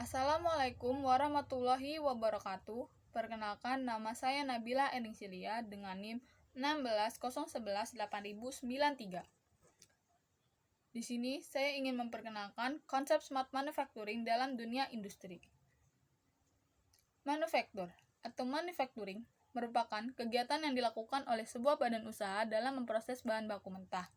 Assalamualaikum warahmatullahi wabarakatuh. Perkenalkan, nama saya Nabila Eningsilia dengan NIM 16011893. Di sini saya ingin memperkenalkan konsep smart manufacturing dalam dunia industri. Manufaktur atau manufacturing merupakan kegiatan yang dilakukan oleh sebuah badan usaha dalam memproses bahan baku mentah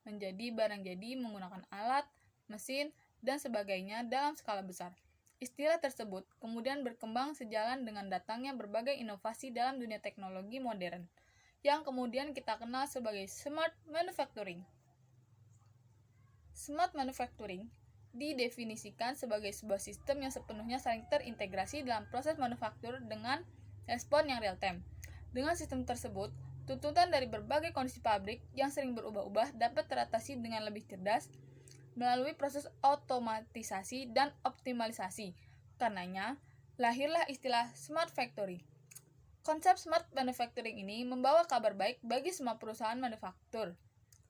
menjadi barang jadi menggunakan alat, mesin, dan sebagainya dalam skala besar. Istilah tersebut kemudian berkembang sejalan dengan datangnya berbagai inovasi dalam dunia teknologi modern, yang kemudian kita kenal sebagai smart manufacturing. Smart manufacturing didefinisikan sebagai sebuah sistem yang sepenuhnya saling terintegrasi dalam proses manufaktur dengan respon yang real time. Dengan sistem tersebut, tuntutan dari berbagai kondisi pabrik yang sering berubah-ubah dapat teratasi dengan lebih cerdas melalui proses otomatisasi dan optimalisasi. Karenanya, lahirlah istilah smart factory. Konsep smart manufacturing ini membawa kabar baik bagi semua perusahaan manufaktur,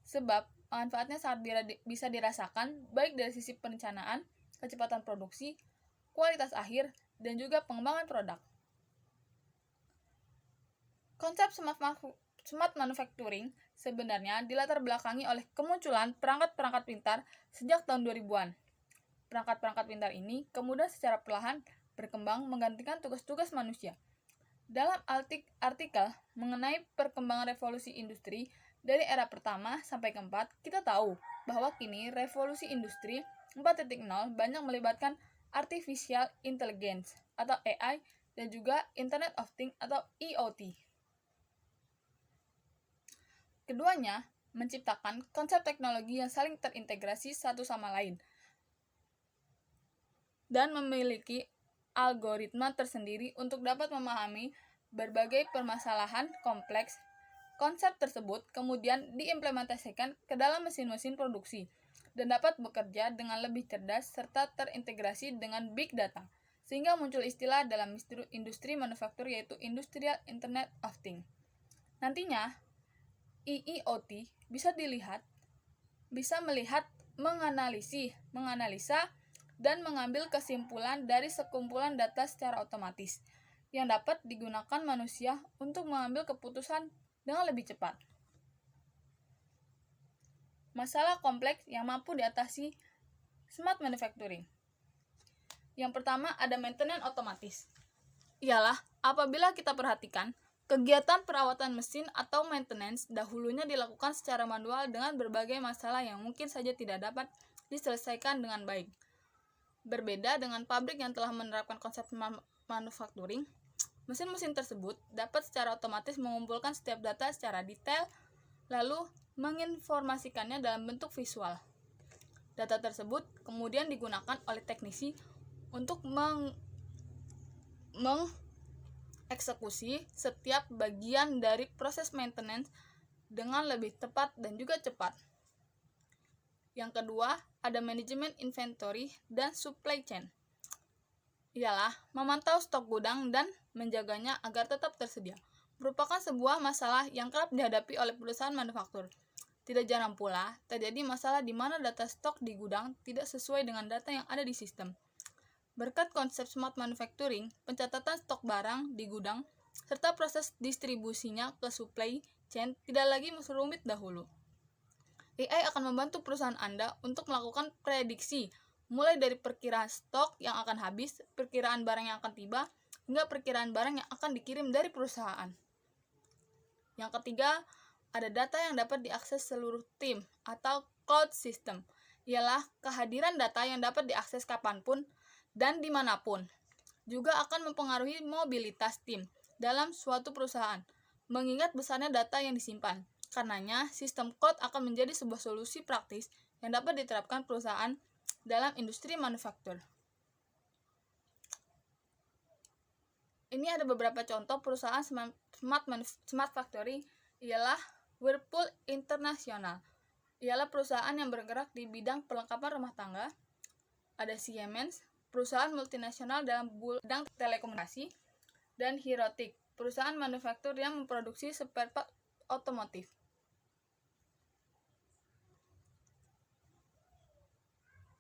sebab manfaatnya sangat bisa dirasakan baik dari sisi perencanaan, kecepatan produksi, kualitas akhir, dan juga pengembangan produk. Konsep smart manufacturing sebenarnya dilatar belakangi oleh kemunculan perangkat-perangkat pintar sejak tahun 2000-an. Perangkat-perangkat pintar ini kemudian secara perlahan berkembang menggantikan tugas-tugas manusia. Dalam artikel mengenai perkembangan revolusi industri dari era pertama sampai keempat, kita tahu bahwa kini revolusi industri 4.0 banyak melibatkan artificial intelligence atau AI dan juga Internet of Things atau IoT. Keduanya menciptakan konsep teknologi yang saling terintegrasi satu sama lain dan memiliki algoritma tersendiri untuk dapat memahami berbagai permasalahan kompleks. Konsep tersebut kemudian diimplementasikan ke dalam mesin-mesin produksi dan dapat bekerja dengan lebih cerdas serta terintegrasi dengan big data, sehingga muncul istilah dalam industri manufaktur yaitu Industrial Internet of Things. Nantinya, IoT bisa melihat, menganalisa, dan mengambil kesimpulan dari sekumpulan data secara otomatis yang dapat digunakan manusia untuk mengambil keputusan dengan lebih cepat. Masalah kompleks yang mampu diatasi smart manufacturing. Yang pertama ada maintenance otomatis. Ialah apabila kita perhatikan, kegiatan perawatan mesin atau maintenance dahulunya dilakukan secara manual dengan berbagai masalah yang mungkin saja tidak dapat diselesaikan dengan baik. Berbeda dengan pabrik yang telah menerapkan konsep manufacturing, mesin-mesin tersebut dapat secara otomatis mengumpulkan setiap data secara detail, lalu menginformasikannya dalam bentuk visual. Data tersebut kemudian digunakan oleh teknisi untuk mengeksekusi setiap bagian dari proses maintenance dengan lebih tepat dan juga cepat. Yang kedua, ada manajemen inventory dan supply chain. Ialah memantau stok gudang dan menjaganya agar tetap tersedia. Merupakan sebuah masalah yang kerap dihadapi oleh perusahaan manufaktur. Tidak jarang pula terjadi masalah di mana data stok di gudang tidak sesuai dengan data yang ada di sistem. Berkat konsep smart manufacturing, pencatatan stok barang di gudang, serta proses distribusinya ke supply chain tidak lagi serumit dahulu. AI akan membantu perusahaan Anda untuk melakukan prediksi, mulai dari perkiraan stok yang akan habis, perkiraan barang yang akan tiba, hingga perkiraan barang yang akan dikirim dari perusahaan. Yang ketiga, ada data yang dapat diakses seluruh tim atau cloud system, ialah kehadiran data yang dapat diakses kapanpun dan dimanapun. Juga akan mempengaruhi mobilitas tim dalam suatu perusahaan, mengingat besarnya data yang disimpan. Karenanya, sistem cloud akan menjadi sebuah solusi praktis yang dapat diterapkan perusahaan dalam industri manufaktur. Ini ada beberapa contoh perusahaan smart factory, ialah Whirlpool International. Ialah perusahaan yang bergerak di bidang perlengkapan rumah tangga. Ada Siemens, perusahaan multinasional dalam bidang telekomunikasi, dan Hirotic, perusahaan manufaktur yang memproduksi spare part otomotif.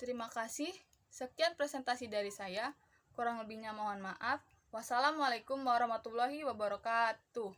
Terima kasih. Sekian presentasi dari saya, kurang lebihnya mohon maaf. Wassalamualaikum warahmatullahi wabarakatuh.